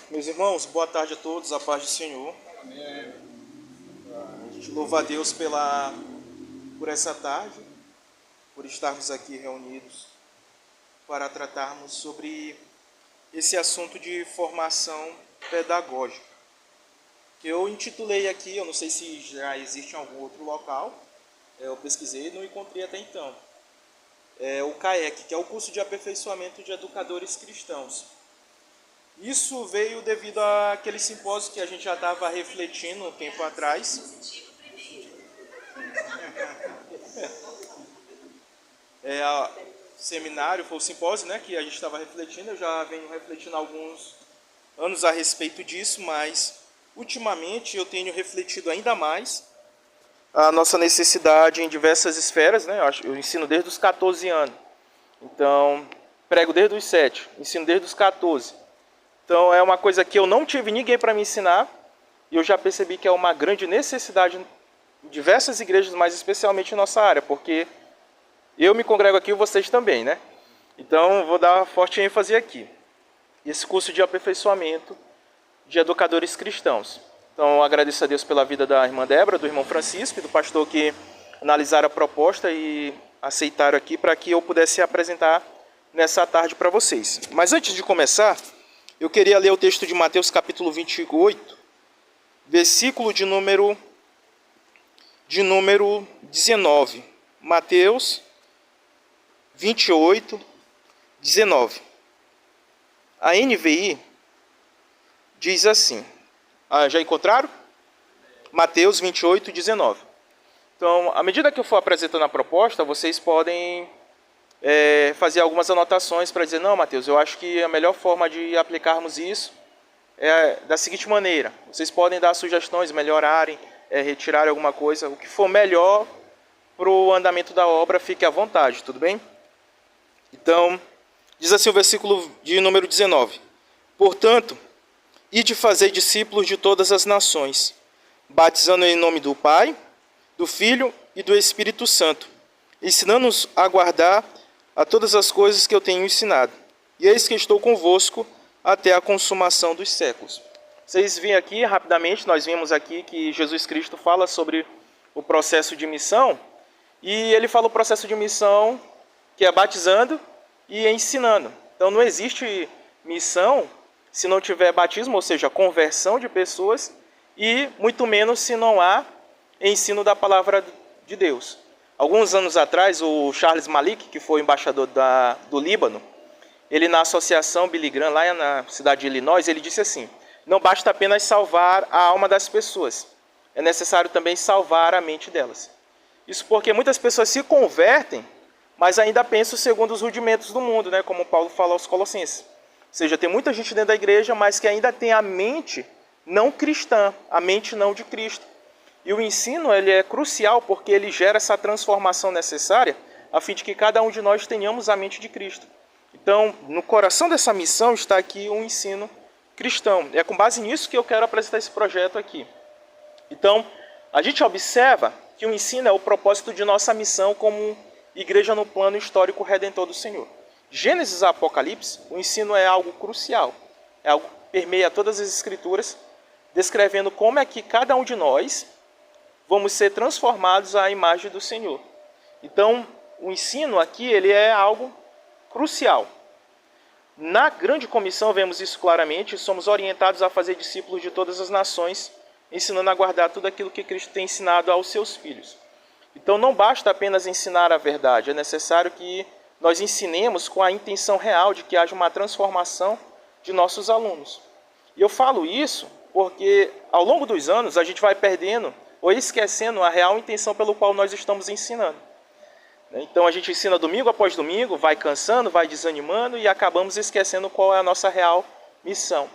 Meus irmãos, boa tarde a todos, a paz do Senhor. A gente louva a Deus por essa tarde, por estarmos aqui reunidos para tratarmos sobre esse assunto de formação pedagógica, que eu intitulei aqui, eu não sei se já existe em algum outro local, eu pesquisei e não encontrei até então, o CAEC, que é o curso de aperfeiçoamento de educadores cristãos. Isso veio devido àquele simpósio que a gente já estava refletindo um tempo atrás. Seminário, foi o simpósio, né, que a gente estava refletindo. Eu já venho refletindo há alguns anos a respeito disso, mas ultimamente eu tenho refletido ainda mais a nossa necessidade em diversas esferas, né? Eu ensino desde os 14 anos, então prego desde os 7, ensino desde os 14. Então é uma coisa que eu não tive ninguém para me ensinar e eu já percebi que é uma grande necessidade em diversas igrejas, mas especialmente em nossa área, porque eu me congrego aqui e vocês também, né? Então vou dar forte ênfase aqui. Esse curso de aperfeiçoamento de educadores cristãos. Então agradeço a Deus pela vida da irmã Débora, do irmão Francisco e do pastor que analisaram a proposta e aceitaram aqui para que eu pudesse apresentar nessa tarde para vocês. Mas antes de começar, eu queria ler o texto de Mateus capítulo 28, versículo de número 19. Mateus 28, 19. A NVI diz assim. Já encontraram? Mateus 28, 19. Então, à medida que eu for apresentando a proposta, vocês podem fazer algumas anotações para dizer, não, Mateus, eu acho que a melhor forma de aplicarmos isso é da seguinte maneira. Vocês podem dar sugestões, melhorarem, retirarem alguma coisa. O que for melhor para o andamento da obra, fique à vontade, tudo bem? Então, diz assim o versículo de número 19. Portanto, ide fazer discípulos de todas as nações, batizando em nome do Pai, do Filho e do Espírito Santo, ensinando-os a guardar a todas as coisas que eu tenho ensinado. E eis que estou convosco até a consumação dos séculos. Vocês veem aqui, rapidamente, nós vimos aqui que Jesus Cristo fala sobre o processo de missão, e ele fala o processo de missão que é batizando e ensinando. Então não existe missão se não tiver batismo, ou seja, conversão de pessoas, e muito menos se não há ensino da palavra de Deus. Alguns anos atrás, o Charles Malik, que foi embaixador do Líbano, ele na associação Billy Graham, lá na cidade de Illinois, ele disse assim, não basta apenas salvar a alma das pessoas, é necessário também salvar a mente delas. Isso porque muitas pessoas se convertem, mas ainda pensam segundo os rudimentos do mundo, né? Como Paulo fala aos Colossenses. Ou seja, tem muita gente dentro da igreja, mas que ainda tem a mente não cristã, a mente não de Cristo. E o ensino ele é crucial porque ele gera essa transformação necessária a fim de que cada um de nós tenhamos a mente de Cristo. Então, no coração dessa missão está aqui um ensino cristão. É com base nisso que eu quero apresentar esse projeto aqui. Então, a gente observa que o ensino é o propósito de nossa missão como igreja no plano histórico redentor do Senhor. Gênesis a Apocalipse, o ensino é algo crucial. É algo que permeia todas as escrituras, descrevendo como é que cada um de nós vamos ser transformados à imagem do Senhor. Então, o ensino aqui ele é algo crucial. Na grande comissão vemos isso claramente, somos orientados a fazer discípulos de todas as nações, ensinando a guardar tudo aquilo que Cristo tem ensinado aos seus filhos. Então não basta apenas ensinar a verdade, é necessário que nós ensinemos com a intenção real de que haja uma transformação de nossos alunos. E eu falo isso porque ao longo dos anos a gente vai perdendo ou esquecendo a real intenção pelo qual nós estamos ensinando. Então a gente ensina domingo após domingo, vai cansando, vai desanimando e acabamos esquecendo qual é a nossa real missão,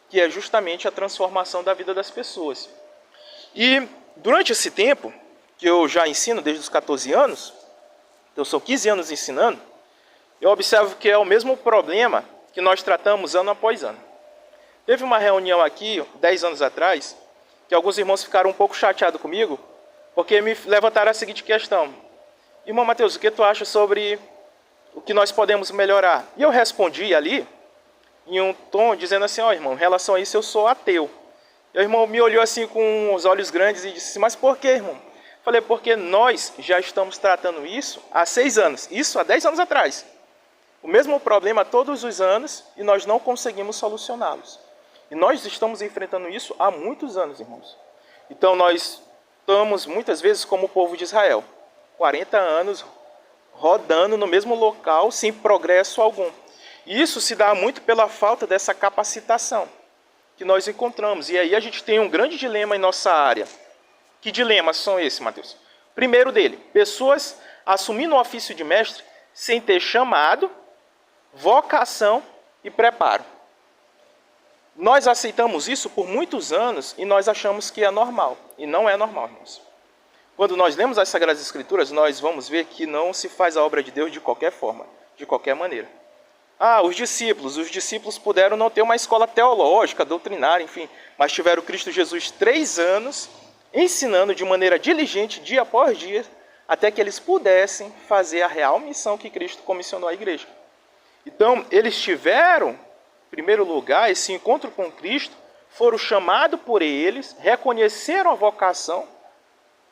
que é justamente a transformação da vida das pessoas. E durante esse tempo, que eu já ensino desde os 14 anos, eu sou 15 anos ensinando, eu observo que é o mesmo problema que nós tratamos ano após ano. Teve uma reunião aqui, 10 anos atrás, que alguns irmãos ficaram um pouco chateados comigo, porque me levantaram a seguinte questão. Irmão Mateus, o que tu acha sobre o que nós podemos melhorar? E eu respondi ali em um tom dizendo assim, ó, irmão, em relação a isso eu sou ateu. E o irmão me olhou assim com os olhos grandes e disse, mas por que, irmão? Falei, porque nós já estamos tratando isso há 6 anos, isso há 10 anos atrás. O mesmo problema todos os anos e nós não conseguimos solucioná-los. E nós estamos enfrentando isso há muitos anos, irmãos. Então nós estamos muitas vezes como o povo de Israel, 40 anos rodando no mesmo local sem progresso algum. E isso se dá muito pela falta dessa capacitação que nós encontramos. E aí a gente tem um grande dilema em nossa área. Que dilemas são esses, Mateus? Primeiro dele, pessoas assumindo o ofício de mestre sem ter chamado, vocação e preparo. Nós aceitamos isso por muitos anos e nós achamos que é normal. E não é normal, irmãos. Quando nós lemos as Sagradas Escrituras, nós vamos ver que não se faz a obra de Deus de qualquer forma, de qualquer maneira. Os discípulos puderam não ter uma escola teológica, doutrinária, enfim, mas tiveram Cristo Jesus 3 anos ensinando de maneira diligente, dia após dia, até que eles pudessem fazer a real missão que Cristo comissionou à igreja. Então, eles tiveram, em primeiro lugar, esse encontro com Cristo, foram chamados por eles, reconheceram a vocação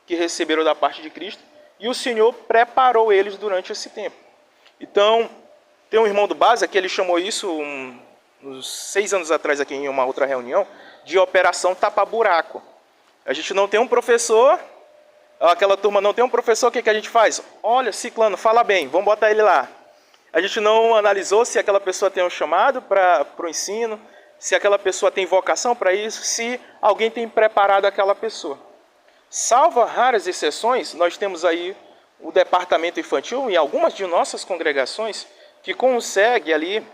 que receberam da parte de Cristo, e o Senhor preparou eles durante esse tempo. Então, tem um irmão do Basa que ele chamou isso, uns 6 anos atrás, aqui em uma outra reunião, de operação tapa-buraco. A gente não tem um professor, aquela turma não tem um professor, o que a gente faz? Olha, ciclano, fala bem, vamos botar ele lá. A gente não analisou se aquela pessoa tem um chamado para o ensino, se aquela pessoa tem vocação para isso, se alguém tem preparado aquela pessoa. Salvo raras exceções, nós temos aí o departamento infantil em algumas de nossas congregações que consegue ali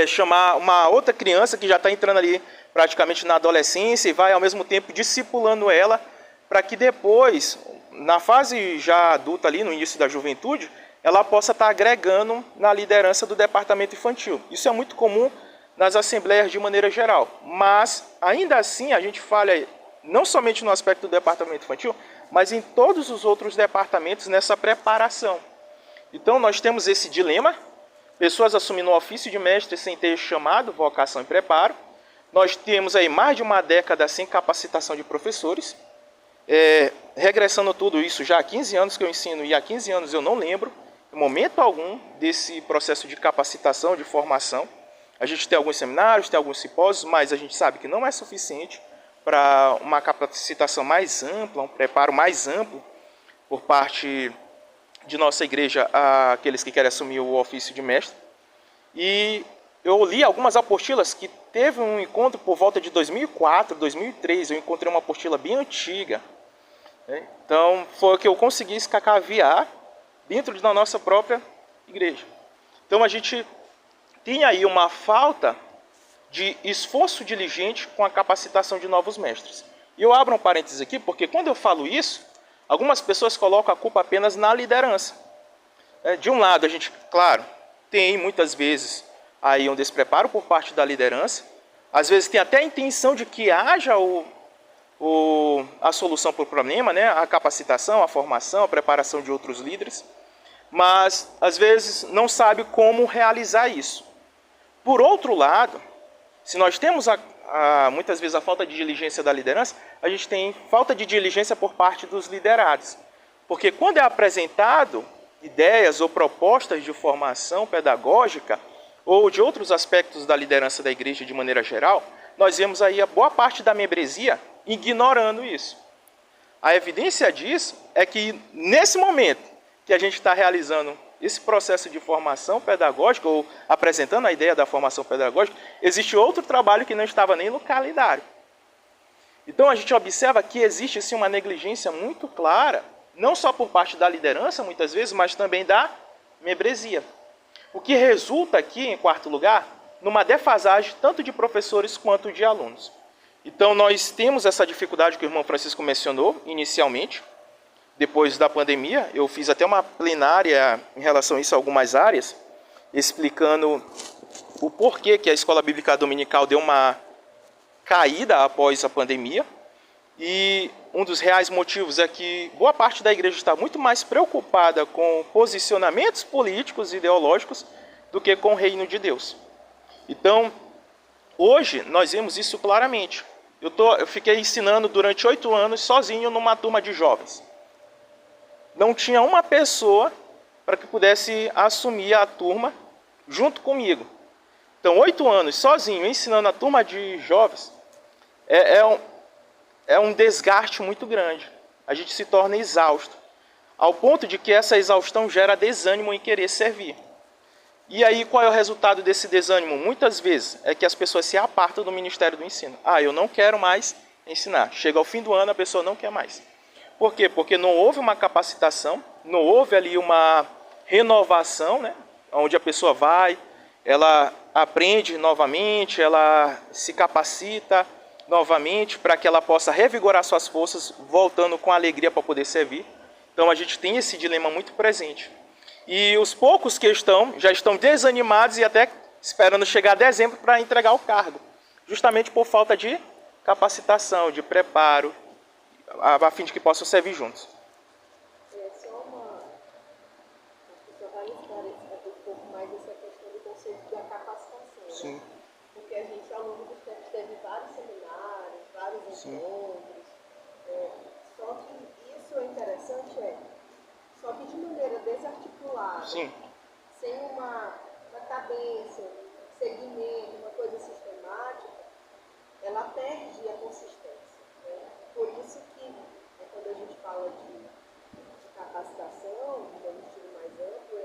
chamar uma outra criança que já está entrando ali praticamente na adolescência e vai ao mesmo tempo discipulando ela para que depois, na fase já adulta ali, no início da juventude, ela possa estar agregando na liderança do departamento infantil. Isso é muito comum nas assembleias de maneira geral, mas ainda assim a gente falha não somente no aspecto do departamento infantil, mas em todos os outros departamentos nessa preparação. Então nós temos esse dilema, pessoas assumindo o ofício de mestre sem ter chamado, vocação e preparo. Nós temos aí mais de uma década sem capacitação de professores, regressando tudo isso já há 15 anos que eu ensino e há 15 anos eu não lembro, em momento algum, desse processo de capacitação, de formação. A gente tem alguns seminários, tem alguns simpósios, mas a gente sabe que não é suficiente para uma capacitação mais ampla, um preparo mais amplo por parte de nossa igreja àqueles que querem assumir o ofício de mestre. E eu li algumas apostilas que teve um encontro por volta de 2004, 2003, eu encontrei uma apostila bem antiga. Então, foi o que eu consegui escacaviar dentro da nossa própria igreja. Então, a gente tem aí uma falta de esforço diligente com a capacitação de novos mestres. E eu abro um parênteses aqui, porque quando eu falo isso, algumas pessoas colocam a culpa apenas na liderança. De um lado, a gente, claro, tem muitas vezes aí um despreparo por parte da liderança. Às vezes tem até a intenção de que haja a solução para o problema, né? A capacitação, a formação, a preparação de outros líderes. Mas, às vezes, não sabe como realizar isso. Por outro lado, se nós temos muitas vezes a falta de diligência da liderança, a gente tem falta de diligência por parte dos liderados. Porque quando é apresentado ideias ou propostas de formação pedagógica ou de outros aspectos da liderança da igreja de maneira geral, nós vemos aí a boa parte da membresia ignorando isso. A evidência disso é que nesse momento que a gente está realizando esse processo de formação pedagógica, ou apresentando a ideia da formação pedagógica, existe outro trabalho que não estava nem no calendário. Então a gente observa que existe assim, uma negligência muito clara, não só por parte da liderança, muitas vezes, mas também da membresia. O que resulta aqui, em quarto lugar, numa defasagem tanto de professores quanto de alunos. Então nós temos essa dificuldade que o irmão Francisco mencionou inicialmente. Depois da pandemia, eu fiz até uma plenária em relação a isso, a algumas áreas, explicando o porquê que a escola bíblica dominical deu uma caída após a pandemia. E um dos reais motivos é que boa parte da igreja está muito mais preocupada com posicionamentos políticos e ideológicos do que com o reino de Deus. Então, hoje nós vemos isso claramente. Eu fiquei ensinando durante 8 anos sozinho numa turma de jovens. Não tinha uma pessoa para que pudesse assumir a turma junto comigo. Então, 8 anos sozinho ensinando a turma de jovens é um desgaste muito grande. A gente se torna exausto, ao ponto de que essa exaustão gera desânimo em querer servir. E aí, qual é o resultado desse desânimo? Muitas vezes é que as pessoas se apartam do Ministério do Ensino. Eu não quero mais ensinar. Chega ao fim do ano, a pessoa não quer mais. Por quê? Porque não houve uma capacitação, não houve ali uma renovação, né? Onde a pessoa vai, ela aprende novamente, ela se capacita novamente para que ela possa revigorar suas forças, voltando com alegria para poder servir. Então a gente tem esse dilema muito presente. E os poucos que já estão desanimados e até esperando chegar dezembro para entregar o cargo, justamente por falta de capacitação, de preparo, a fim de que possam servir juntos. Só uma... Acho que só vai esclarecer um pouco mais essa questão do conceito da capacitação. Sim. Né? Porque a gente, ao longo do tempo, teve vários seminários, vários encontros. Só que isso é interessante, só que de maneira desarticulada, Sim. sem uma cadência, um segmento, uma coisa sistemática, ela perde a consistência. Né? Por isso que, quando a gente fala de capacitação, de um estilo mais amplo,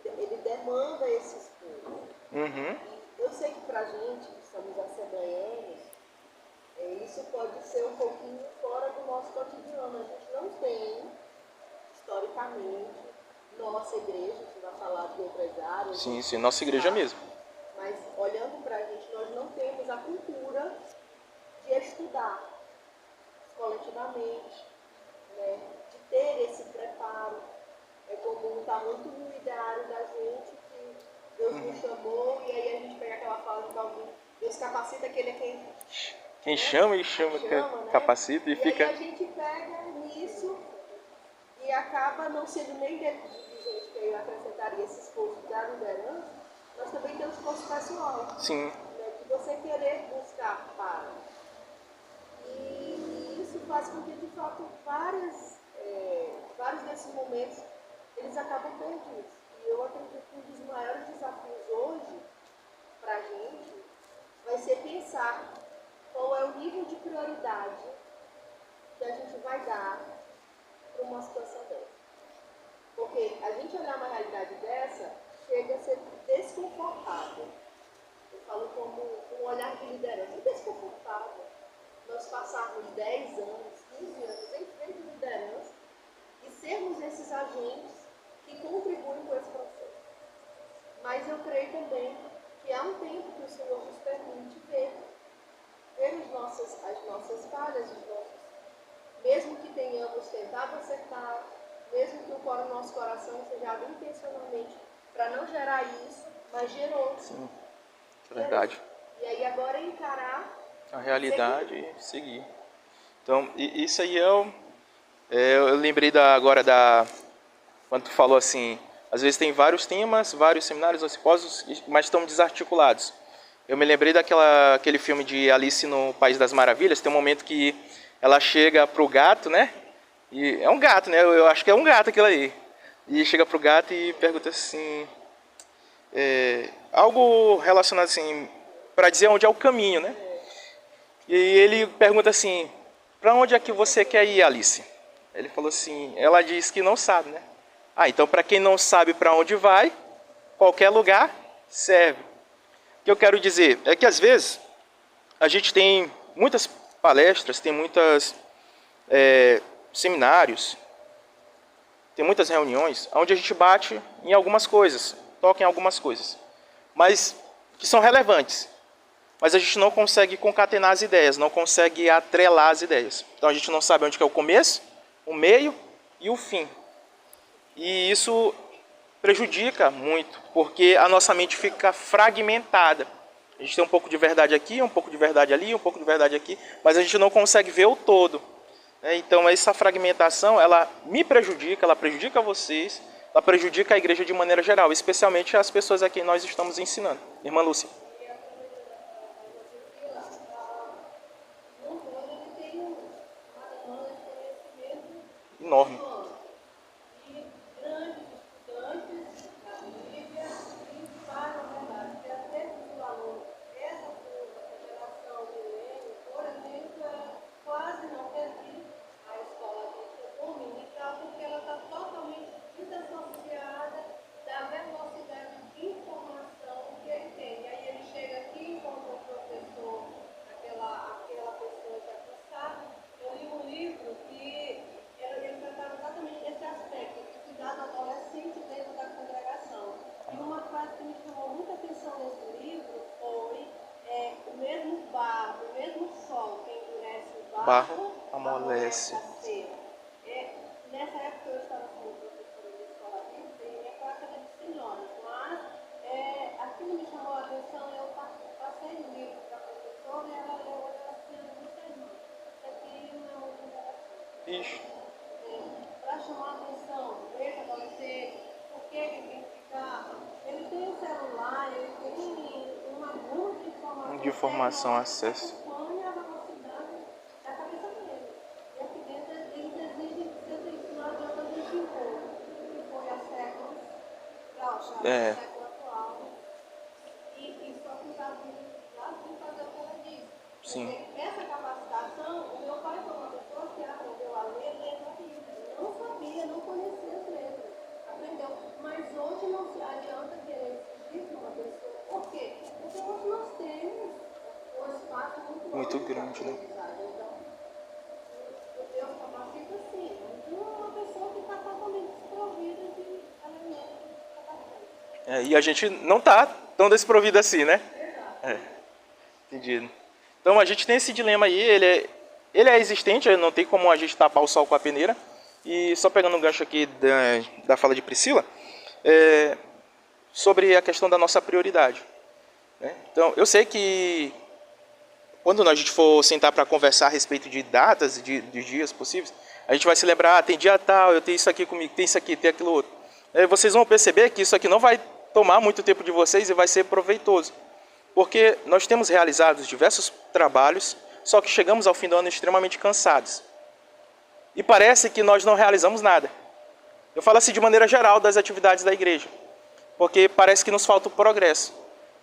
ele demanda esse esforço. Uhum. E eu sei que para a gente, que somos assembleianos, isso pode ser um pouquinho fora do nosso cotidiano. A gente não tem, historicamente, nossa igreja, a gente vai falar de outras áreas. Sim, nossa igreja mesmo. Mas olhando para a gente, nós não temos a cultura de estudar coletivamente, né? De ter esse preparo. É comum, está muito no ideário da gente que Deus nos chamou e aí a gente pega aquela fala de alguém, Deus capacita aquele quem chama e chama, né? capacita e fica... aí a gente pega nisso e acaba não sendo nem dirigente, que eu acrescentaria esse esforço da liderança, nós também temos esforço pessoal. Sim. Né? De você querer buscar para. E isso faz com que, de fato, vários desses momentos, eles acabam perdidos. E eu acredito que um dos maiores desafios hoje, para a gente, vai ser pensar qual é o nível de prioridade que a gente vai dar para uma situação dessa. Porque a gente olhar uma realidade dessa chega a ser desconfortável. Eu falo como um olhar de liderança, desconfortável. Nós passarmos 10 anos, 15 anos em frente de liderança e sermos esses agentes que contribuem com esse processo. Mas eu creio também que há um tempo que o Senhor nos permite ver as nossas falhas, mesmo que tenhamos tentado acertar, mesmo que o nosso coração seja algo intencionalmente para não gerar isso, mas gerou. Sim, é verdade. E aí agora é encarar a realidade e seguir. Então, isso aí eu lembrei agora quando tu falou assim, às vezes tem vários temas, vários seminários ou simpósios, mas estão desarticulados. Eu me lembrei daquele filme de Alice no País das Maravilhas, tem um momento que ela chega pro gato, né? E é um gato, né? Eu acho que é um gato aquilo aí. E chega pro gato e pergunta assim, algo relacionado assim, para dizer onde é o caminho, né? E ele pergunta assim, para onde é que você quer ir, Alice? Ele falou assim, ela diz que não sabe, né? Então para quem não sabe para onde vai, qualquer lugar serve. O que eu quero dizer é que às vezes a gente tem muitas palestras, tem muitos seminários, tem muitas reuniões onde a gente bate em algumas coisas, toca em algumas coisas, mas que são relevantes. Mas a gente não consegue concatenar as ideias, não consegue atrelar as ideias. Então a gente não sabe onde que é o começo, o meio e o fim. E isso prejudica muito, porque a nossa mente fica fragmentada. A gente tem um pouco de verdade aqui, um pouco de verdade ali, um pouco de verdade aqui, mas a gente não consegue ver o todo. Então essa fragmentação, ela me prejudica, ela prejudica vocês, ela prejudica a igreja de maneira geral, especialmente as pessoas a quem nós estamos ensinando. Irmã Lúcia. enorme. E grandes estudantes da Bíblia e falam a verdade. Porque às vezes o aluno, essa turma, essa geração milênio, por exemplo, ela quase não perdi a escola dominical, porque ela está totalmente desassociada da velocidade de informação que ele tem. E aí ele chega aqui, encontra o professor, aquela pessoa já cansada. Eu li um livro que ele tratava exatamente desse aspecto, de cuidar do adolescente dentro da congregação. E uma frase que me chamou muita atenção nesse livro foi o mesmo barro, o mesmo sol que endurece o barro amolece a cera. Nessa época eu estava sendo professora de escola bíblica e minha classe era de senhoras, mas aquilo me chamou a atenção. Eu passei o livro para a professora e ela leu assim: "Você irmã, isso aqui não é muito interessante." Para chamar a atenção desse adolescente, por que ele tem que ficar? Ele tem um celular, ele tem uma gama de informação, acesso. Acompanha a velocidade da cabeça dele. E aqui dentro eles exigem que seja ensinado de outra desenvoltura, que foi há séculos, século atual. E só que os adultos lá vão fazer o que ela diz. Sim. Porque essa capacitação, o meu pai foi uma pessoa que aprendeu a ler lendo a Bíblia. Não sabia, não conhecia as letras. Aprendeu. Mas hoje não se adianta querer exigir de uma pessoa. Por quê? Porque hoje nós temos um espaço muito grande, né? Então, Deus capacita sim. Uma pessoa que está totalmente desprovida de alimentos. E a gente não está tão desprovido assim, né? Entendido. Então a gente tem esse dilema aí, ele é existente, não tem como a gente tapar o sol com a peneira. E só pegando um gancho aqui da fala de Priscila, sobre a questão da nossa prioridade. Né? Então eu sei que quando a gente for sentar para conversar a respeito de datas, de dias possíveis, a gente vai se lembrar, tem dia tal, eu tenho isso aqui comigo, tem isso aqui, tem aquilo outro. Vocês vão perceber que isso aqui não vai tomar muito tempo de vocês e vai ser proveitoso. Porque nós temos realizado diversos trabalhos, só que chegamos ao fim do ano extremamente cansados. E parece que nós não realizamos nada. Eu falo assim de maneira geral das atividades da igreja, porque parece que nos falta o progresso.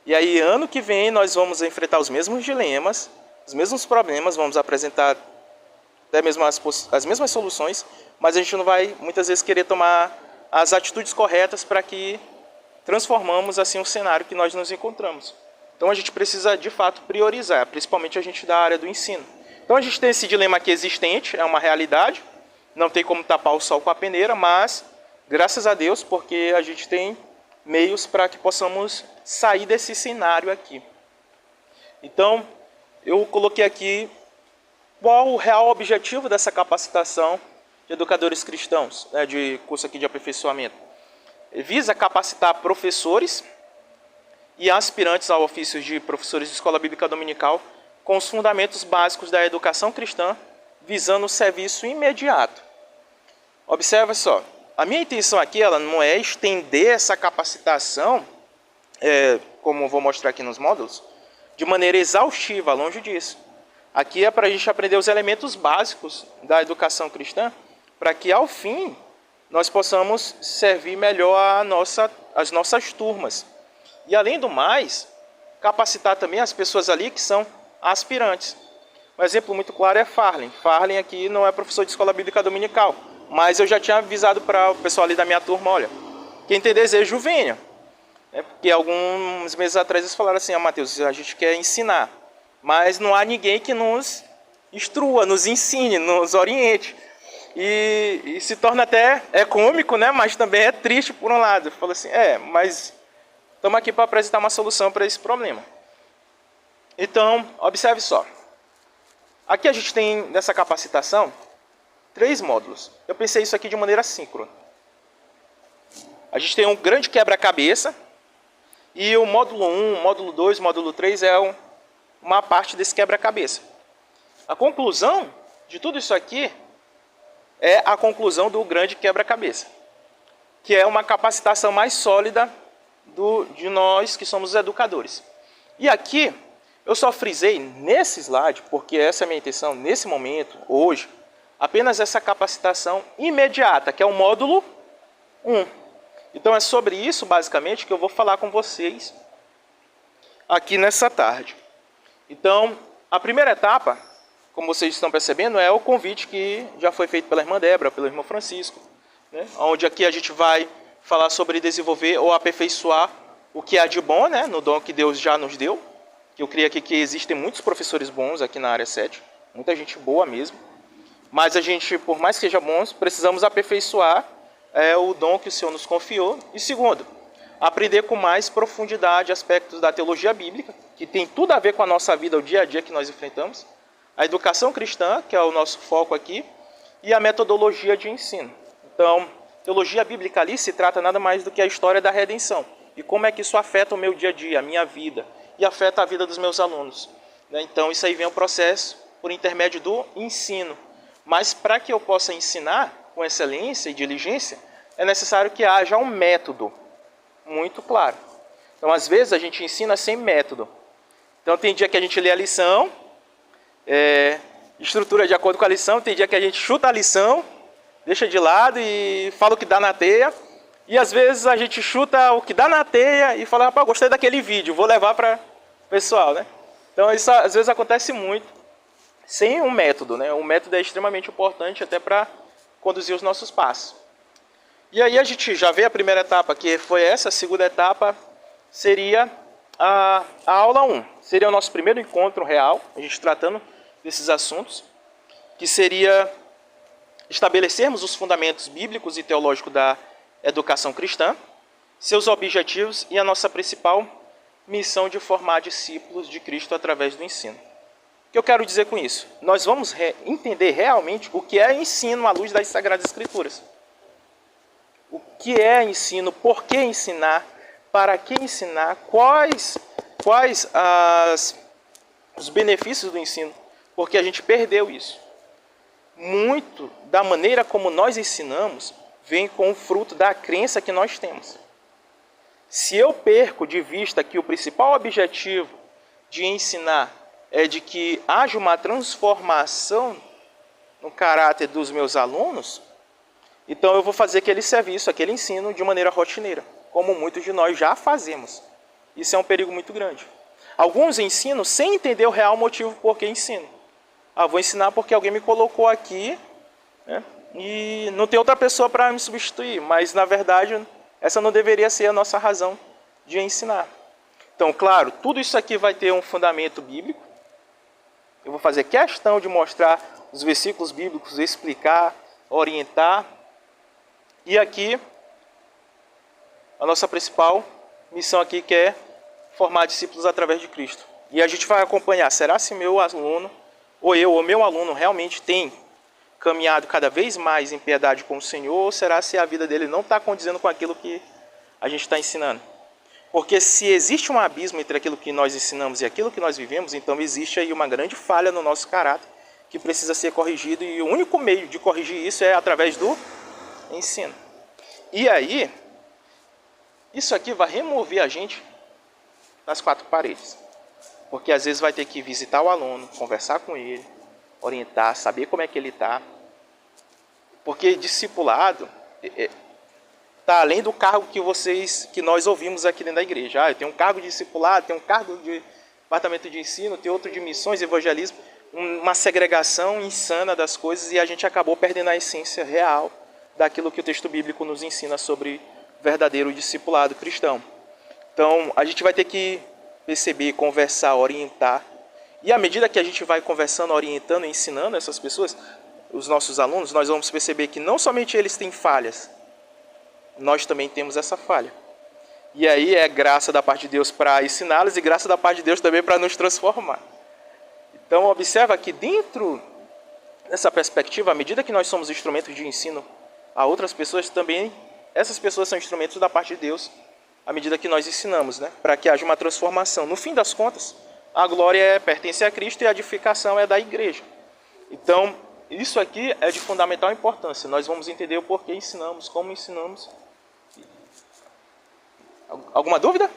E aí, ano que vem, nós vamos enfrentar os mesmos dilemas, os mesmos problemas, vamos apresentar até mesmo as mesmas soluções, mas a gente não vai, muitas vezes, querer tomar as atitudes corretas para que transformamos assim o cenário que nós nos encontramos. Então a gente precisa, de fato, priorizar, principalmente a gente da área do ensino. Então a gente tem esse dilema aqui existente, é uma realidade, não tem como tapar o sol com a peneira, mas, graças a Deus, porque a gente tem meios para que possamos sair desse cenário aqui. Então, eu coloquei aqui qual o real objetivo dessa capacitação de educadores cristãos, né, de curso aqui de aperfeiçoamento. Ele visa capacitar professores e aspirantes ao ofício de professores de escola bíblica dominical com os fundamentos básicos da educação cristã, visando o serviço imediato. Observe só, a minha intenção aqui ela não é estender essa capacitação, como eu vou mostrar aqui nos módulos, de maneira exaustiva, longe disso. Aqui é para a gente aprender os elementos básicos da educação cristã, para que ao fim nós possamos servir melhor as nossas turmas. E além do mais, capacitar também as pessoas ali que são aspirantes. Um exemplo muito claro é Farlen. Farlen aqui não é professor de escola bíblica dominical, mas eu já tinha avisado para o pessoal ali da minha turma, olha, quem tem desejo venha. Porque alguns meses atrás eles falaram assim, Mateus, a gente quer ensinar, mas não há ninguém que nos instrua, nos ensine, nos oriente. E se torna até cômico, né? Mas também é triste por um lado. Eu falo assim, mas estamos aqui para apresentar uma solução para esse problema. Então, observe só. Aqui a gente tem, nessa capacitação, 3 módulos. Eu pensei isso aqui de maneira síncrona. A gente tem um grande quebra-cabeça, e o módulo 1, módulo 2, módulo 3 é uma parte desse quebra-cabeça. A conclusão de tudo isso aqui é a conclusão do grande quebra-cabeça, que é uma capacitação mais sólida de nós que somos educadores. E aqui eu só frisei nesse slide, porque essa é a minha intenção, nesse momento, hoje, apenas essa capacitação imediata, que é o módulo 1. Então é sobre isso, basicamente, que eu vou falar com vocês aqui nessa tarde. Então, a primeira etapa, como vocês estão percebendo, é o convite que já foi feito pela irmã Débora, pelo irmão Francisco, né? Onde aqui a gente vai falar sobre desenvolver ou aperfeiçoar o que há de bom, né? No dom que Deus já nos deu. Que eu creio aqui que existem muitos professores bons aqui na área 7, muita gente boa mesmo. Mas a gente, por mais que seja bons, precisamos aperfeiçoar o dom que o Senhor nos confiou. E segundo, aprender com mais profundidade aspectos da teologia bíblica, que tem tudo a ver com a nossa vida, o dia a dia que nós enfrentamos, a educação cristã, que é o nosso foco aqui, e a metodologia de ensino. Então, teologia bíblica ali se trata nada mais do que a história da redenção. E como é que isso afeta o meu dia a dia, a minha vida, e afeta a vida dos meus alunos. Então, isso aí vem um processo por intermédio do ensino. Mas para que eu possa ensinar com excelência e diligência, é necessário que haja um método muito claro. Então, às vezes, a gente ensina sem método. Então, tem dia que a gente lê a lição, estrutura de acordo com a lição, tem dia que a gente chuta a lição, deixa de lado e fala o que dá na teia. E às vezes a gente chuta o que dá na teia e fala, rapaz, gostei daquele vídeo, vou levar para o pessoal, né? Então isso às vezes acontece muito sem um método, né? Um método é extremamente importante até para conduzir os nossos passos. E aí a gente já vê a primeira etapa, que foi essa. A segunda etapa seria a aula 1. Seria o nosso primeiro encontro real, a gente tratando desses assuntos, que seria estabelecermos os fundamentos bíblicos e teológicos da educação cristã, seus objetivos e a nossa principal missão de formar discípulos de Cristo através do ensino. O que eu quero dizer com isso? Nós vamos entender realmente o que é ensino à luz das Sagradas Escrituras. O que é ensino, por que ensinar, para que ensinar, quais os benefícios do ensino, porque a gente perdeu isso. Muito da maneira como nós ensinamos vem com o fruto da crença que nós temos. Se eu perco de vista que o principal objetivo de ensinar é de que haja uma transformação no caráter dos meus alunos, então eu vou fazer aquele serviço, aquele ensino de maneira rotineira, como muitos de nós já fazemos. Isso é um perigo muito grande. Alguns ensinam sem entender o real motivo por que ensino. Vou ensinar porque alguém me colocou aqui, né? E não tem outra pessoa para me substituir, mas na verdade essa não deveria ser a nossa razão de ensinar. Então, claro, tudo isso aqui vai ter um fundamento bíblico. Eu vou fazer questão de mostrar os versículos bíblicos, explicar, orientar. E aqui, a nossa principal missão aqui, que é formar discípulos através de Cristo. E a gente vai acompanhar, será se meu aluno, ou meu aluno realmente tem caminhado cada vez mais em piedade com o Senhor, ou será se a vida dele não está condizendo com aquilo que a gente está ensinando? Porque se existe um abismo entre aquilo que nós ensinamos e aquilo que nós vivemos, então existe aí uma grande falha no nosso caráter que precisa ser corrigido, e o único meio de corrigir isso é através do ensino. E aí, isso aqui vai remover a gente das quatro paredes. Porque às vezes vai ter que visitar o aluno, conversar com ele, orientar, saber como é que ele está. Porque discipulado está além do cargo que nós ouvimos aqui dentro da igreja. Eu tenho um cargo de discipulado, tenho um cargo de departamento de ensino, tenho outro de missões e evangelismo. Uma segregação insana das coisas, e a gente acabou perdendo a essência real daquilo que o texto bíblico nos ensina sobre verdadeiro discipulado cristão. Então, a gente vai ter que perceber, conversar, orientar. E à medida que a gente vai conversando, orientando e ensinando essas pessoas, os nossos alunos, nós vamos perceber que não somente eles têm falhas, nós também temos essa falha. E aí é graça da parte de Deus para ensiná-los e graça da parte de Deus também para nos transformar. Então, observa que dentro dessa perspectiva, à medida que nós somos instrumentos de ensino a outras pessoas, também essas pessoas são instrumentos da parte de Deus, à medida que nós ensinamos, né? Para que haja uma transformação. No fim das contas, a glória pertence a Cristo e a edificação é da igreja. Então, isso aqui é de fundamental importância. Nós vamos entender o porquê ensinamos, como ensinamos. Alguma dúvida?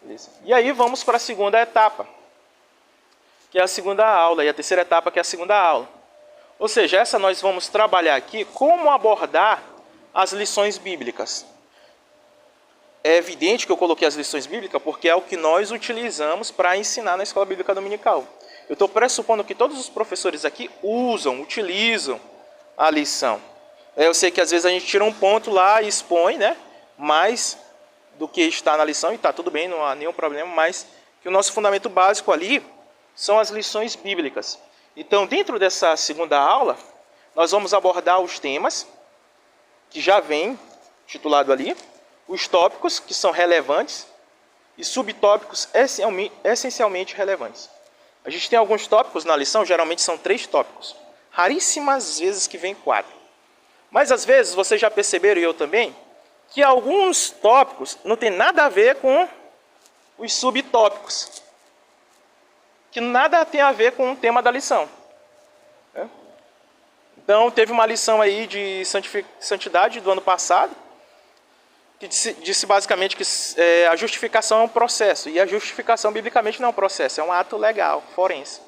Beleza. E aí vamos para a segunda etapa, que é a segunda aula, e a terceira etapa, que é a segunda aula, Ou seja, essa nós vamos trabalhar aqui como abordar as lições bíblicas. É evidente que eu coloquei as lições bíblicas porque é o que nós utilizamos para ensinar na Escola Bíblica Dominical. Eu estou pressupondo que todos os professores aqui utilizam a lição. Eu sei que às vezes a gente tira um ponto lá e expõe, né, mais do que está na lição, e está tudo bem, não há nenhum problema, mas que o nosso fundamento básico ali são as lições bíblicas. Então, dentro dessa segunda aula, nós vamos abordar os temas que já vem titulado ali, os tópicos que são relevantes e subtópicos essencialmente relevantes. A gente tem alguns tópicos na lição, geralmente são 3 tópicos. Raríssimas vezes que vem 4. Mas às vezes, vocês já perceberam, e eu também, que alguns tópicos não tem nada a ver com os subtópicos. Que nada tem a ver com o tema da lição. Então, teve uma lição aí de santidade do ano passado, que disse basicamente que a justificação é um processo. E a justificação, biblicamente, não é um processo, é um ato legal, forense.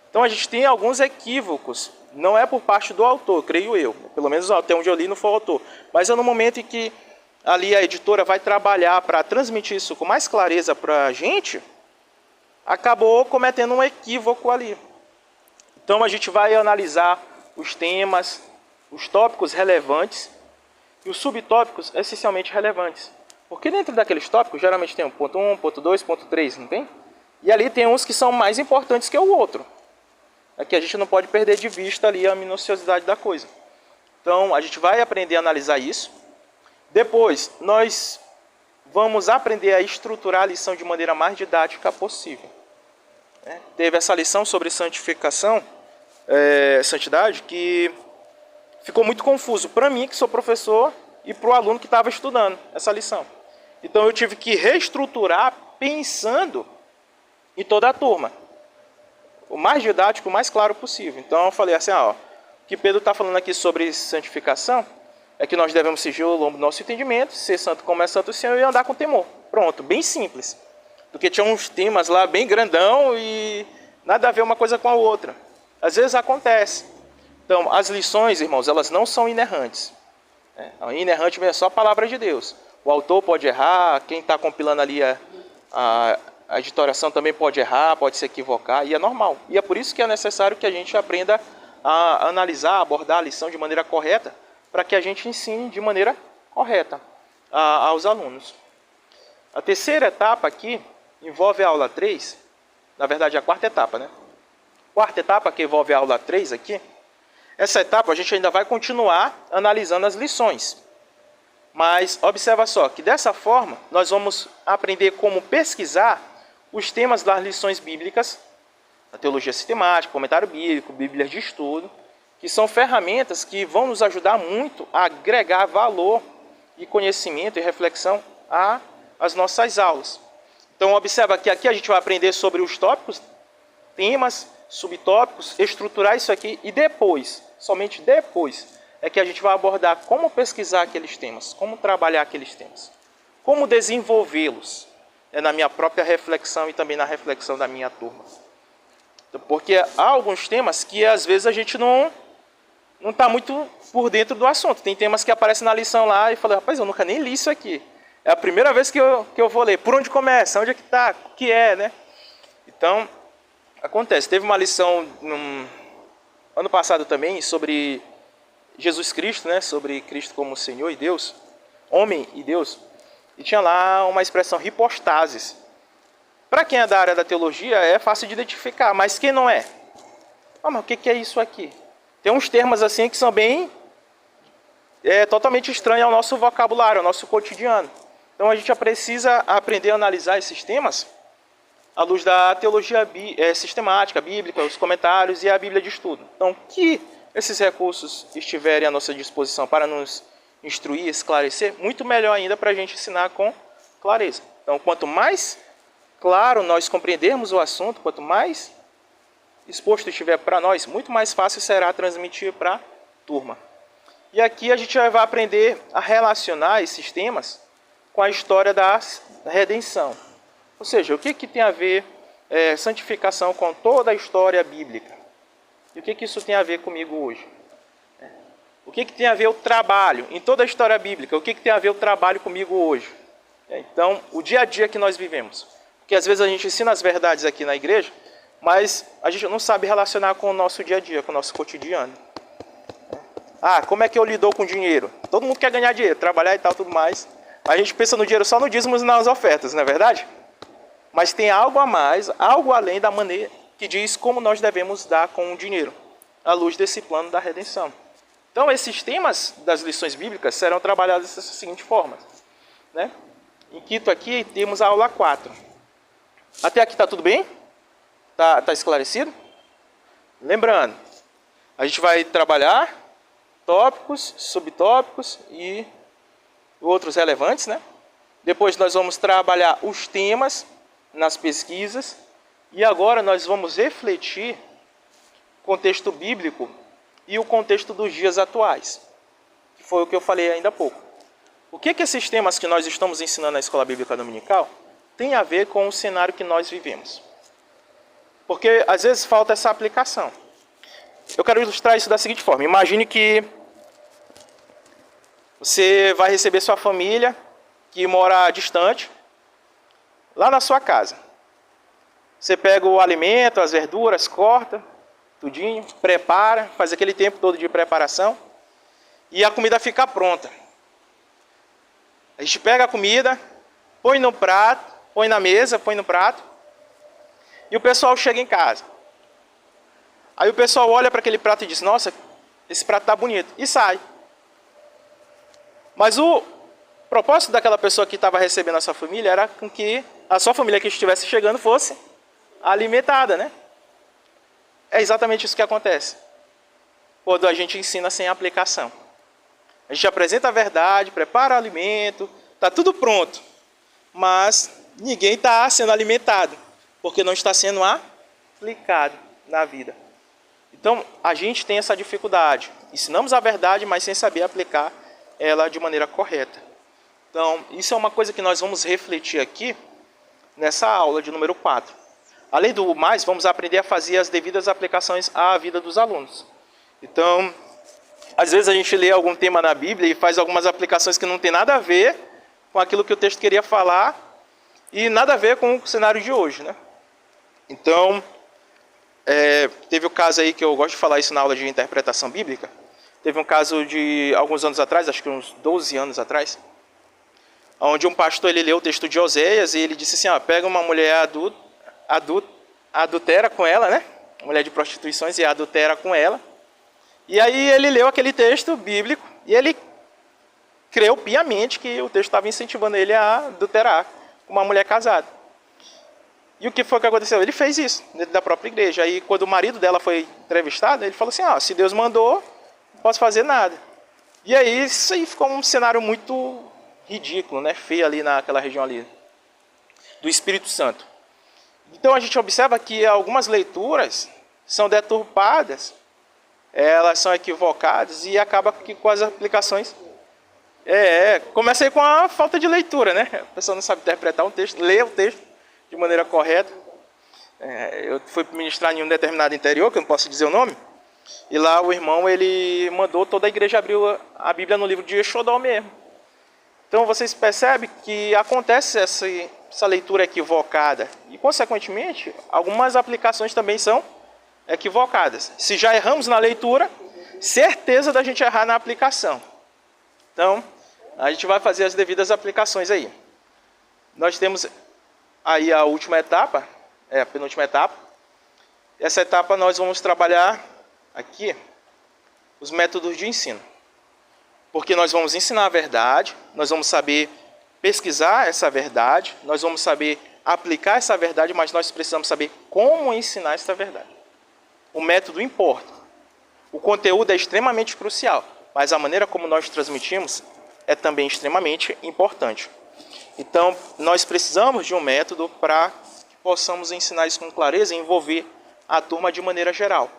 Então, a gente tem alguns equívocos. Não é por parte do autor, creio eu. Pelo menos até onde eu li não foi o autor. Mas é no momento em que ali a editora vai trabalhar para transmitir isso com mais clareza para a gente, acabou cometendo um equívoco ali. Então, a gente vai analisar os temas, os tópicos relevantes e os subtópicos essencialmente relevantes. Porque dentro daqueles tópicos, geralmente tem um ponto 1, ponto 2, ponto 3, não tem? E ali tem uns que são mais importantes que o outro. Aqui a gente não pode perder de vista ali a minuciosidade da coisa. Então, a gente vai aprender a analisar isso. Depois, nós vamos aprender a estruturar a lição de maneira mais didática possível. Teve essa lição sobre santificação, santidade, que ficou muito confuso para mim, que sou professor, e para o aluno que estava estudando essa lição. Então eu tive que reestruturar pensando em toda a turma. O mais didático, o mais claro possível. Então eu falei assim, o que Pedro está falando aqui sobre santificação é que nós devemos seguir o lombo do nosso entendimento, ser santo como é santo o Senhor e andar com temor. Pronto, bem simples. Porque tinha uns temas lá bem grandão e nada a ver uma coisa com a outra. Às vezes acontece. Então, as lições, irmãos, elas não são inerrantes. A inerrante é só a palavra de Deus. O autor pode errar, quem está compilando ali a editoração também pode errar, pode se equivocar, e é normal. E é por isso que é necessário que a gente aprenda a analisar, abordar a lição de maneira correta, para que a gente ensine de maneira correta aos alunos. A terceira etapa aqui envolve a aula 3, na verdade a quarta etapa, né? Quarta etapa que envolve a aula 3 aqui. Essa etapa a gente ainda vai continuar analisando as lições. Mas observa só que dessa forma nós vamos aprender como pesquisar os temas das lições bíblicas, a teologia sistemática, comentário bíblico, bíblias de estudo, que são ferramentas que vão nos ajudar muito a agregar valor e conhecimento e reflexão às nossas aulas. Então observa que aqui a gente vai aprender sobre os tópicos, temas, subtópicos, estruturar isso aqui e depois, somente depois, é que a gente vai abordar como pesquisar aqueles temas, como trabalhar aqueles temas, como desenvolvê-los na minha própria reflexão e também na reflexão da minha turma. Porque há alguns temas que às vezes a gente não está muito por dentro do assunto. Tem temas que aparecem na lição lá e fala, rapaz, eu nunca nem li isso aqui. É a primeira vez que eu vou ler. Por onde começa? Onde é que está? O que é, né? Então, acontece. Teve uma lição ano passado também sobre Jesus Cristo, né? Sobre Cristo como Senhor e Deus, homem e Deus. E tinha lá uma expressão hipostasis. Para quem é da área da teologia é fácil de identificar, mas quem não é? Mas o que é isso aqui? Tem uns termos assim que são bem totalmente estranhos ao nosso vocabulário, ao nosso cotidiano. Então a gente precisa aprender a analisar esses temas à luz da teologia sistemática, bíblica, os comentários e a Bíblia de estudo. Então, que esses recursos estiverem à nossa disposição para nos instruir, esclarecer, muito melhor ainda para a gente ensinar com clareza. Então, quanto mais claro nós compreendermos o assunto, quanto mais exposto estiver para nós, muito mais fácil será transmitir para a turma. E aqui a gente vai aprender a relacionar esses temas com a história da redenção. Ou seja, o que tem a ver santificação com toda a história bíblica? E o que isso tem a ver comigo hoje? O que tem a ver o trabalho? Em toda a história bíblica, o que tem a ver o trabalho comigo hoje? Então, o dia a dia que nós vivemos. Porque às vezes a gente ensina as verdades aqui na igreja, mas a gente não sabe relacionar com o nosso dia a dia, com o nosso cotidiano. Como é que eu lido com dinheiro? Todo mundo quer ganhar dinheiro, trabalhar e tal, tudo mais. A gente pensa no dinheiro só no dízimos e nas ofertas, não é verdade? Mas tem algo a mais, algo além da maneira que diz como nós devemos dar com o dinheiro, à luz desse plano da redenção. Então, esses temas das lições bíblicas serão trabalhados dessa seguinte forma. Né? Em quinto aqui, temos a aula 4. Até aqui está tudo bem? Tá esclarecido? Lembrando, a gente vai trabalhar tópicos, subtópicos e outros relevantes. Né? Depois nós vamos trabalhar os temas nas pesquisas. E agora nós vamos refletir o contexto bíblico e o contexto dos dias atuais, que foi o que eu falei ainda há pouco. O que esses temas que nós estamos ensinando na Escola Bíblica Dominical tem a ver com o cenário que nós vivemos? Porque às vezes falta essa aplicação. Eu quero ilustrar isso da seguinte forma. Imagine que você vai receber sua família, que mora distante, lá na sua casa. Você pega o alimento, as verduras, corta, tudinho, prepara, faz aquele tempo todo de preparação e a comida fica pronta. A gente pega a comida, põe no prato, põe na mesa, põe no prato e o pessoal chega em casa. Aí o pessoal olha para aquele prato e diz: nossa, esse prato está bonito, e sai. Mas o propósito daquela pessoa que estava recebendo a sua família era com que a sua família que estivesse chegando fosse alimentada, né? É exatamente isso que acontece quando a gente ensina sem aplicação. A gente apresenta a verdade, prepara o alimento, está tudo pronto, mas ninguém está sendo alimentado, porque não está sendo aplicado na vida. Então, a gente tem essa dificuldade. Ensinamos a verdade, mas sem saber aplicar ela de maneira correta. Então, isso é uma coisa que nós vamos refletir aqui nessa aula de número 4. Além do mais, vamos aprender a fazer as devidas aplicações à vida dos alunos. Então, às vezes a gente lê algum tema na Bíblia e faz algumas aplicações que não tem nada a ver com aquilo que o texto queria falar e nada a ver com o cenário de hoje, né? Então, teve o caso aí que eu gosto de falar isso na aula de interpretação bíblica. Teve um caso de alguns anos atrás, acho que uns 12 anos atrás, onde um pastor ele leu o texto de Oséias e ele disse assim: pega uma mulher adultera com ela, né? Mulher de prostituições, e adultera com ela. E aí ele leu aquele texto bíblico e ele creu piamente que o texto estava incentivando ele a adulterar com uma mulher casada. E o que foi que aconteceu? Ele fez isso dentro da própria igreja. Aí quando o marido dela foi entrevistado, ele falou assim: se Deus mandou, não posso fazer nada. E aí isso aí ficou um cenário muito ridículo, né? Feio ali naquela região ali do Espírito Santo. Então a gente observa que algumas leituras são deturpadas, elas são equivocadas e acaba que com as aplicações começa aí com a falta de leitura, né? A pessoa não sabe interpretar um texto, ler o texto de maneira correta. Eu fui ministrar em um determinado interior, que eu não posso dizer o nome, e lá o irmão ele mandou toda a igreja abrir a Bíblia no livro de Exodó mesmo. Então vocês percebem que acontece essa leitura equivocada e, consequentemente, algumas aplicações também são equivocadas. Se já erramos na leitura, certeza da gente errar na aplicação. Então, a gente vai fazer as devidas aplicações aí. Nós temos aí a última etapa, a penúltima etapa. Essa etapa nós vamos trabalhar aqui os métodos de ensino. Porque nós vamos ensinar a verdade, nós vamos saber pesquisar essa verdade, nós vamos saber aplicar essa verdade, mas nós precisamos saber como ensinar essa verdade. O método importa. O conteúdo é extremamente crucial, mas a maneira como nós transmitimos é também extremamente importante. Então, nós precisamos de um método para que possamos ensinar isso com clareza e envolver a turma de maneira geral.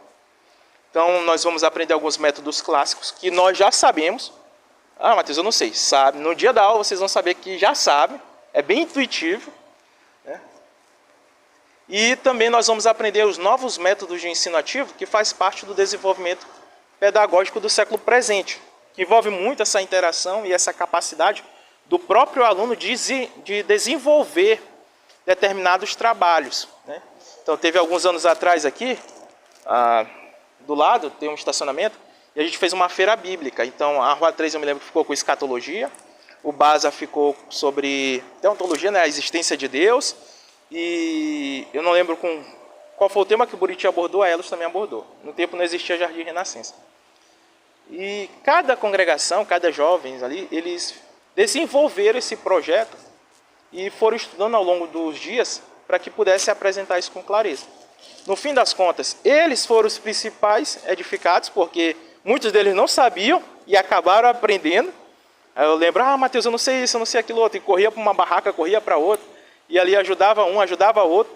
Então, nós vamos aprender alguns métodos clássicos que nós já sabemos. Matheus, eu não sei. Sabe? No dia da aula vocês vão saber que já sabem. É bem intuitivo. Né? E também nós vamos aprender os novos métodos de ensino ativo, que faz parte do desenvolvimento pedagógico do século presente, que envolve muito essa interação e essa capacidade do próprio aluno de desenvolver determinados trabalhos, né? Então, teve alguns anos atrás aqui, do lado tem um estacionamento, e a gente fez uma feira bíblica. Então, a Rua 3 eu me lembro que ficou com escatologia, o Baza ficou sobre teontologia, né, a existência de Deus, e eu não lembro qual foi o tema que o Buriti abordou, a Elos também abordou. No tempo não existia Jardim Renascença. E cada congregação, cada jovem ali, eles desenvolveram esse projeto e foram estudando ao longo dos dias para que pudesse apresentar isso com clareza. No fim das contas, eles foram os principais edificados, porque muitos deles não sabiam e acabaram aprendendo. Aí eu lembro, Mateus, eu não sei isso, eu não sei aquilo outro, e corria para uma barraca, corria para outra, e ali ajudava um, ajudava outro,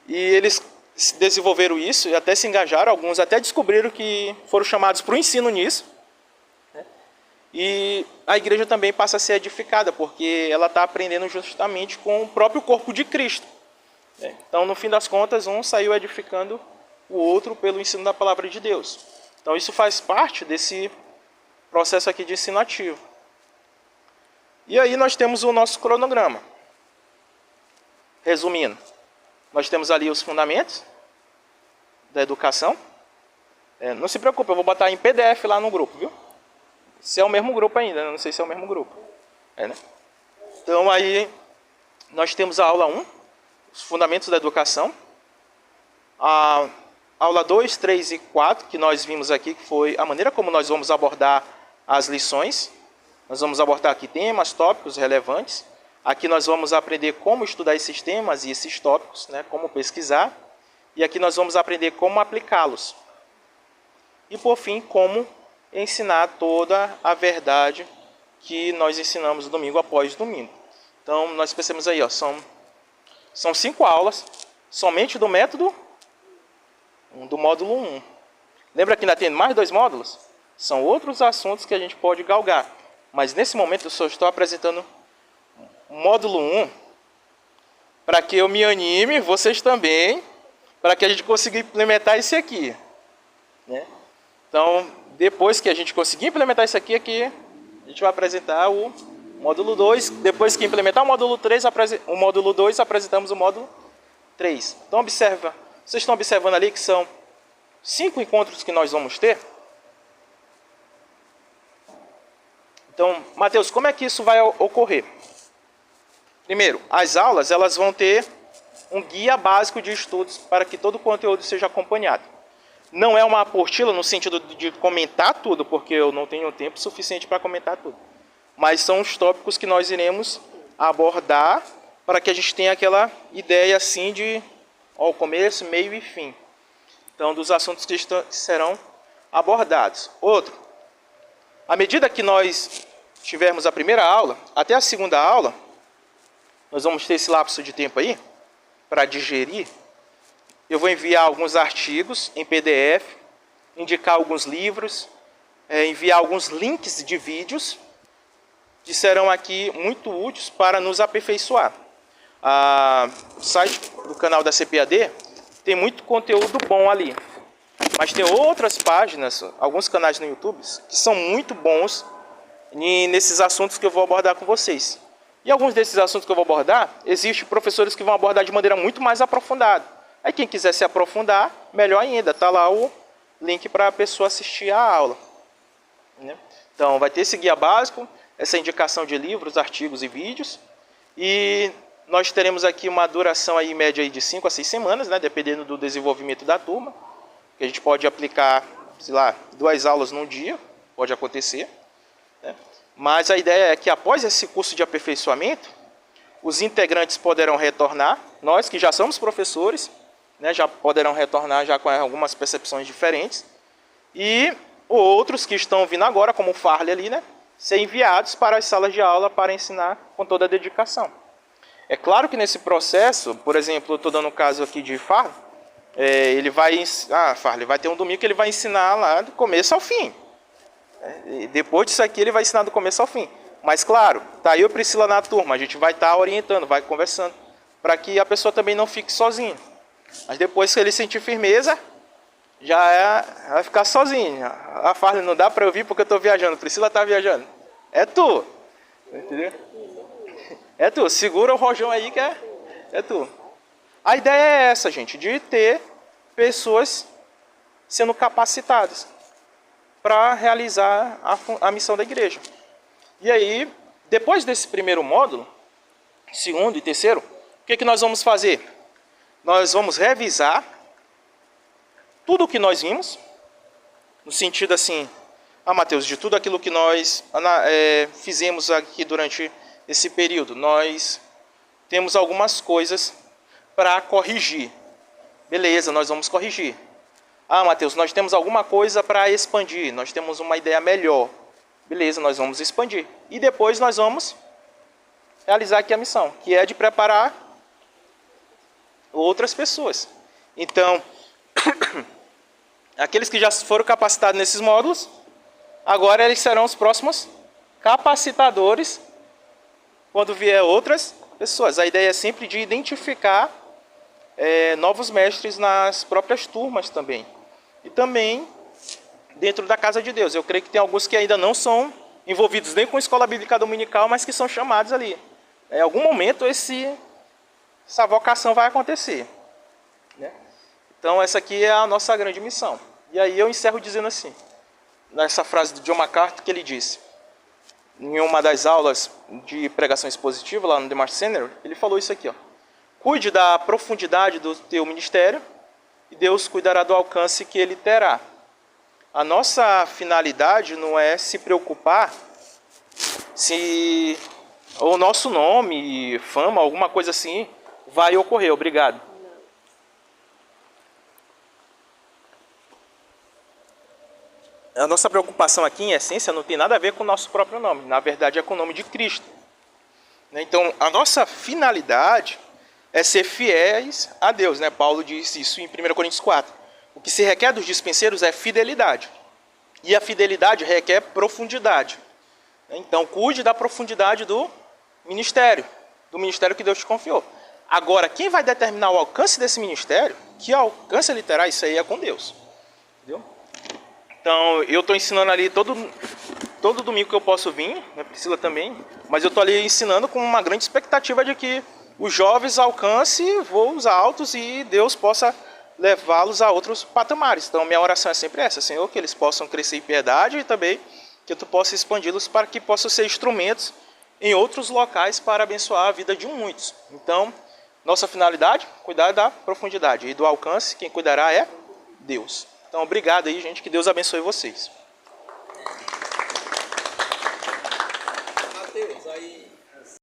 e eles desenvolveram isso e até se engajaram, alguns até descobriram que foram chamados para o ensino nisso, né? E a igreja também passa a ser edificada, porque ela está aprendendo justamente com o próprio corpo de Cristo. Então, no fim das contas, um saiu edificando o outro pelo ensino da palavra de Deus. Então, isso faz parte desse processo aqui de ensino ativo. E aí nós temos o nosso cronograma. Resumindo, nós temos ali os fundamentos da educação. Não se preocupe, eu vou botar em PDF lá no grupo, viu? Se é o mesmo grupo ainda, não sei se é o mesmo grupo. Né? Então, aí nós temos a aula 1. Os fundamentos da educação. A aula 2, 3 e 4, que nós vimos aqui, que foi a maneira como nós vamos abordar as lições. Nós vamos abordar aqui temas, tópicos relevantes. Aqui nós vamos aprender como estudar esses temas e esses tópicos, né, como pesquisar. E aqui nós vamos aprender como aplicá-los. E por fim, como ensinar toda a verdade que nós ensinamos domingo após domingo. Então, nós percebemos aí, ó, são 5 aulas, somente do método, do módulo 1. Lembra que ainda tem mais 2 módulos? São outros assuntos que a gente pode galgar. Mas nesse momento eu só estou apresentando o módulo 1 para que eu me anime, vocês também, para que a gente consiga implementar isso aqui. Né? Então, depois que a gente conseguir implementar isso aqui, a gente vai apresentar o módulo 2, depois que implementar o módulo 3, o módulo 2, apresentamos o módulo 3. Então, observa, vocês estão observando ali que são 5 encontros que nós vamos ter. Então, Mateus, como é que isso vai ocorrer? Primeiro, as aulas elas vão ter um guia básico de estudos para que todo o conteúdo seja acompanhado. Não é uma apostila no sentido de comentar tudo, porque eu não tenho tempo suficiente para comentar tudo. Mas são os tópicos que nós iremos abordar para que a gente tenha aquela ideia assim de começo, meio e fim. Então, dos assuntos que serão abordados. Outro, à medida que nós tivermos a primeira aula, até a segunda aula, nós vamos ter esse lapso de tempo aí para digerir. Eu vou enviar alguns artigos em PDF, indicar alguns livros, enviar alguns links de vídeos que serão aqui muito úteis para nos aperfeiçoar. O site do canal da CPAD tem muito conteúdo bom ali, mas tem outras páginas, alguns canais no YouTube, que são muito bons nesses assuntos que eu vou abordar com vocês. E alguns desses assuntos que eu vou abordar, existem professores que vão abordar de maneira muito mais aprofundada. Aí quem quiser se aprofundar, melhor ainda, está lá o link para a pessoa assistir a aula. Então vai ter esse guia básico, essa indicação de livros, artigos e vídeos. E nós teremos aqui uma duração aí, em média aí de 5 a 6 semanas, né, dependendo do desenvolvimento da turma. Que a gente pode aplicar, sei lá, 2 aulas num dia, pode acontecer. Né? Mas a ideia é que após esse curso de aperfeiçoamento, os integrantes poderão retornar, nós que já somos professores, né, já poderão retornar já com algumas percepções diferentes. E outros que estão vindo agora, como o Farley ali, né, ser enviados para as salas de aula para ensinar com toda a dedicação. É claro que nesse processo, por exemplo, eu estou dando o caso aqui de Farley, ele vai, Farley, vai ter um domingo que ele vai ensinar lá do começo ao fim. Depois disso aqui ele vai ensinar do começo ao fim. Mas claro, tá eu e Priscila na turma, a gente vai estar orientando, vai conversando, para que a pessoa também não fique sozinha. Mas depois que ele sentir firmeza, vai ficar sozinho. A Farley, não dá para eu vir porque eu estou viajando. Priscila está viajando. É tu. Entendeu? É tu. Segura o rojão aí que é tu. A ideia é essa, gente, de ter pessoas sendo capacitadas para realizar a missão da igreja. E aí, depois desse primeiro módulo, segundo e terceiro, o que nós vamos fazer? Nós vamos revisar tudo o que nós vimos, no sentido assim, Mateus, de tudo aquilo que nós fizemos aqui durante esse período, nós temos algumas coisas para corrigir. Beleza, nós vamos corrigir. Mateus, nós temos alguma coisa para expandir, nós temos uma ideia melhor. Beleza, nós vamos expandir. E depois nós vamos realizar aqui a missão, que é de preparar outras pessoas. Então, aqueles que já foram capacitados nesses módulos, agora eles serão os próximos capacitadores quando vier outras pessoas. A ideia é sempre de identificar novos mestres nas próprias turmas também. E também dentro da casa de Deus. Eu creio que tem alguns que ainda não são envolvidos nem com a escola bíblica dominical, mas que são chamados ali. Em algum momento essa vocação vai acontecer. Né? Então essa aqui é a nossa grande missão. E aí eu encerro dizendo assim, nessa frase do John MacArthur que ele disse, em uma das aulas de pregação expositiva lá no The March Center, ele falou isso aqui, ó. Cuide da profundidade do teu ministério e Deus cuidará do alcance que ele terá. A nossa finalidade não é se preocupar se o nosso nome, fama, alguma coisa assim vai ocorrer. Obrigado. A nossa preocupação aqui, em essência, não tem nada a ver com o nosso próprio nome. Na verdade, é com o nome de Cristo. Então, a nossa finalidade é ser fiéis a Deus. Né? Paulo diz isso em 1 Coríntios 4. O que se requer dos dispenseiros é fidelidade. E a fidelidade requer profundidade. Então, cuide da profundidade do ministério que Deus te confiou. Agora, quem vai determinar o alcance desse ministério, que alcance ele terá, isso aí é com Deus. Entendeu? Então, eu estou ensinando ali todo domingo que eu posso vir, né, Priscila também, mas eu estou ali ensinando com uma grande expectativa de que os jovens alcancem voos altos e Deus possa levá-los a outros patamares. Então, minha oração é sempre essa, Senhor, que eles possam crescer em piedade e também que Tu possa expandi-los para que possam ser instrumentos em outros locais para abençoar a vida de muitos. Então, nossa finalidade, cuidar da profundidade e do alcance, quem cuidará é Deus. Então, obrigado aí, gente, que Deus abençoe vocês. Mateus, aí